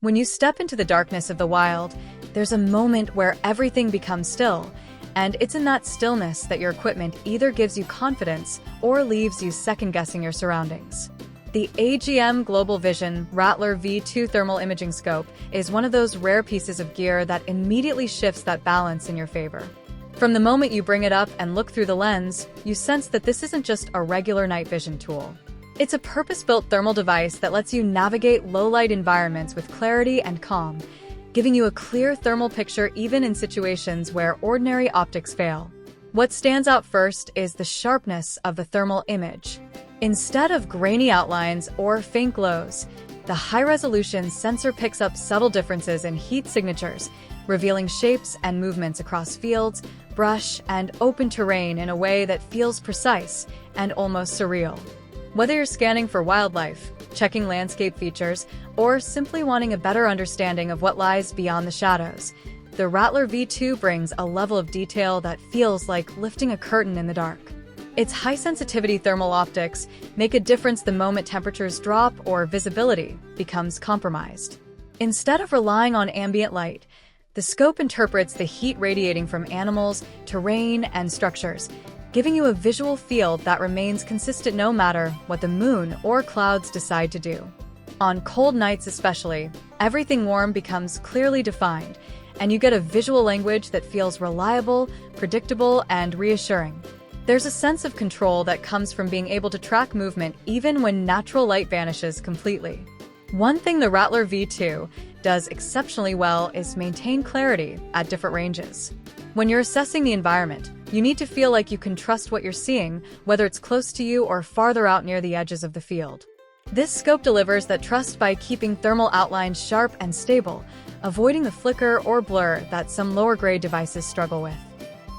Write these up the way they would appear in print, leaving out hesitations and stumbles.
When you step into the darkness of the wild, there's a moment where everything becomes still, and it's in that stillness that your equipment either gives you confidence or leaves you second-guessing your surroundings. The AGM Global Vision Rattler V2 Thermal Imaging Scope is one of those rare pieces of gear that immediately shifts that balance in your favor. From the moment you bring it up and look through the lens, you sense that this isn't just a regular night vision tool. It's a purpose-built thermal device that lets you navigate low-light environments with clarity and calm, giving you a clear thermal picture even in situations where ordinary optics fail. What stands out first is the sharpness of the thermal image. Instead of grainy outlines or faint glows, the high-resolution sensor picks up subtle differences in heat signatures, revealing shapes and movements across fields, brush, and open terrain in a way that feels precise and almost surreal. Whether you're scanning for wildlife, checking landscape features, or simply wanting a better understanding of what lies beyond the shadows, the Rattler V2 brings a level of detail that feels like lifting a curtain in the dark. Its high-sensitivity thermal optics make a difference the moment temperatures drop or visibility becomes compromised. Instead of relying on ambient light, the scope interprets the heat radiating from animals, terrain, and structures, giving you a visual field that remains consistent no matter what the moon or clouds decide to do. On cold nights especially, everything warm becomes clearly defined, and you get a visual language that feels reliable, predictable, and reassuring. There's a sense of control that comes from being able to track movement even when natural light vanishes completely. One thing the Rattler V2 does exceptionally well is maintain clarity at different ranges. When you're assessing the environment, you need to feel like you can trust what you're seeing, whether it's close to you or farther out near the edges of the field. This scope delivers that trust by keeping thermal outlines sharp and stable, avoiding the flicker or blur that some lower-grade devices struggle with.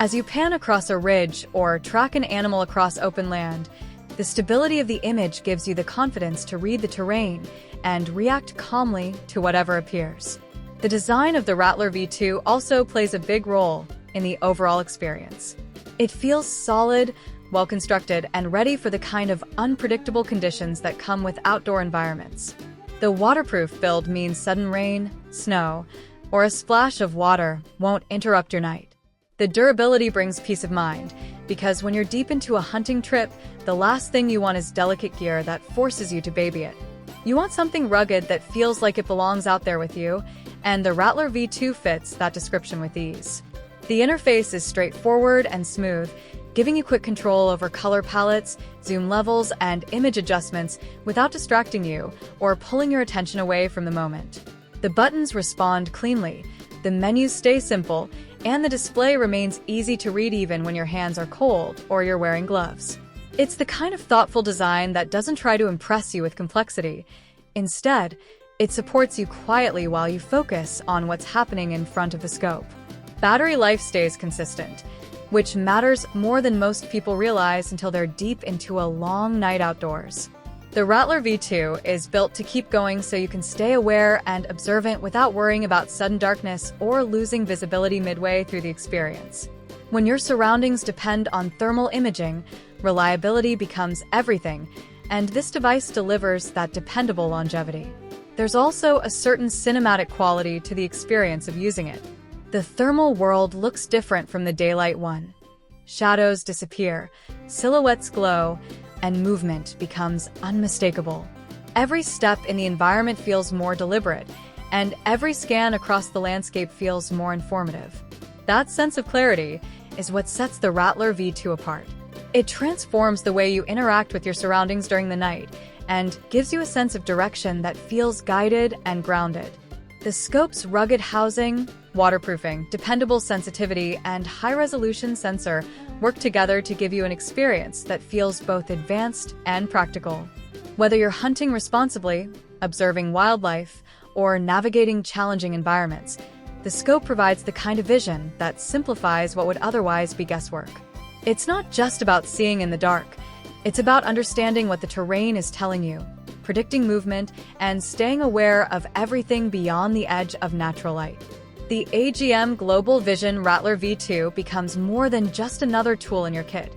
As you pan across a ridge or track an animal across open land, the stability of the image gives you the confidence to read the terrain and react calmly to whatever appears. The design of the Rattler V2 also plays a big role in the overall experience. It feels solid, well-constructed, and ready for the kind of unpredictable conditions that come with outdoor environments. The waterproof build means sudden rain, snow, or a splash of water won't interrupt your night. The durability brings peace of mind, because when you're deep into a hunting trip, the last thing you want is delicate gear that forces you to baby it. You want something rugged that feels like it belongs out there with you, and the Rattler V2 fits that description with ease. The interface is straightforward and smooth, giving you quick control over color palettes, zoom levels, and image adjustments without distracting you or pulling your attention away from the moment. The buttons respond cleanly, the menus stay simple, and the display remains easy to read even when your hands are cold or you're wearing gloves. It's the kind of thoughtful design that doesn't try to impress you with complexity. Instead, it supports you quietly while you focus on what's happening in front of the scope. Battery life stays consistent, which matters more than most people realize until they're deep into a long night outdoors. The Rattler V2 is built to keep going so you can stay aware and observant without worrying about sudden darkness or losing visibility midway through the experience. When your surroundings depend on thermal imaging, reliability becomes everything, and this device delivers that dependable longevity. There's also a certain cinematic quality to the experience of using it. The thermal world looks different from the daylight one. Shadows disappear, silhouettes glow, and movement becomes unmistakable. Every step in the environment feels more deliberate, and every scan across the landscape feels more informative. That sense of clarity is what sets the Rattler V2 apart. It transforms the way you interact with your surroundings during the night and gives you a sense of direction that feels guided and grounded. The scope's rugged housing, waterproofing, dependable sensitivity, and high-resolution sensor work together to give you an experience that feels both advanced and practical. Whether you're hunting responsibly, observing wildlife, or navigating challenging environments, the scope provides the kind of vision that simplifies what would otherwise be guesswork. It's not just about seeing in the dark. It's about understanding what the terrain is telling you, predicting movement, and staying aware of everything beyond the edge of natural light. The AGM Global Vision Rattler V2 becomes more than just another tool in your kit.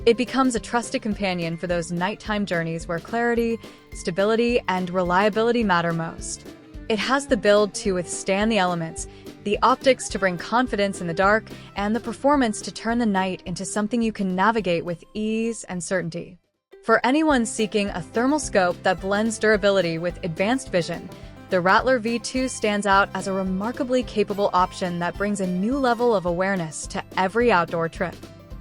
It becomes a trusted companion for those nighttime journeys where clarity, stability, and reliability matter most. It has the build to withstand the elements, the optics to bring confidence in the dark, and the performance to turn the night into something you can navigate with ease and certainty. For anyone seeking a thermal scope that blends durability with advanced vision, the Rattler V2 stands out as a remarkably capable option that brings a new level of awareness to every outdoor trip.